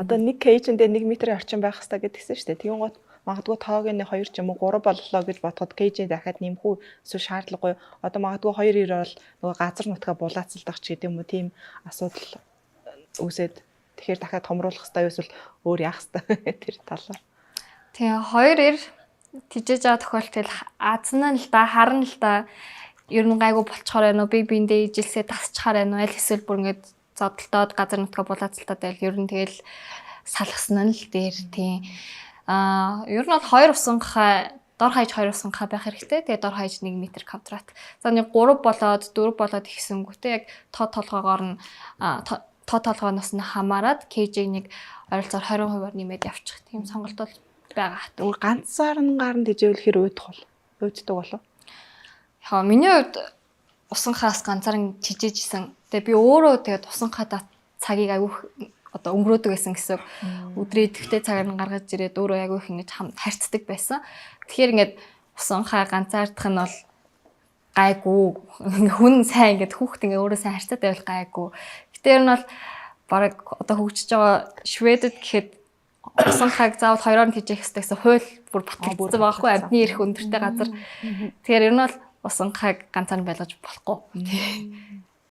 Одоо нэг кейжэндээ 1 метрийн орчим байх хэрэгтэй гэдгийгсэн шүү дээ. Тэгин гот магадгүй тоог нь 2 ч юм уу 3 боллоо гэж бодоход кейжээ дахиад нэмэх үү эсвэл шаардлагагүй. Одоо магадгүй 2 бол нөгөө газар нутгаа булаацалдах ч гэдэг юм уу тийм асуудал үүсээд тэгэхээр дахиад томруулах хэрэгтэй эсвэл өөр яах хэрэгтэй тэр талаар. Тэгээ 2 тижээж байгаа тохиолдолд азна л да харна л да ер нь гайгүй болцохоор байна уу би биэндээ ижилсээ тасчихаар байна уу аль эсвэл бүр ингээд зодтолдоод газар нутгаа булаацалтаад байл ер нь тэгэл салгасан нь л дээр тийм ер нь бол 2 усанхаа дор хаяж 2 усанхаа байх хэрэгтэй. Тэгээ дор хаяж 1 м квадрат. За нэг 3 болоод 4 болоод ихсэнгүүтээ яг тод толгоогоор нь тод толгооноос нь хамаарад кж-ийг нэг ойролцоогоор 20%-аар нэмээд явчих. Тийм сонголт бол байгаа. Өөр ганцаарнгаар нь тэжээвлэхээр уйддаг болов. Яа миний хувьд усанхаас ганцаар тижээжсэн. Тэгээ би өөрөө тэгээд усанхаа цагийг аягүй одоо өнгөрөөдөг байсан гэсэн өдрөө идэвхтэй цагаар нь гаргаж ирээд өөрөө аягүй их ингэж харьцдаг байсан. Тэгэхээр ингээд усанхаа ганцаардах нь бол гайгүй хүн сайн ингээд хүүхд ингээд өөрөө сайн харьцаад байвал гайгүй. Гэтэ ер нь бол бараг одоо хөгжиж байгаа Шведэд гэхэд усанхааг заавал 2-оор нь тижээх хэрэгтэй гэсэн хууль бүр батлагдсан байгаа хгүй амьдны эрх өндөртэй газар. Тэгэхээр ер нь бол усанхааг ганцаар нь байлгаж болохгүй.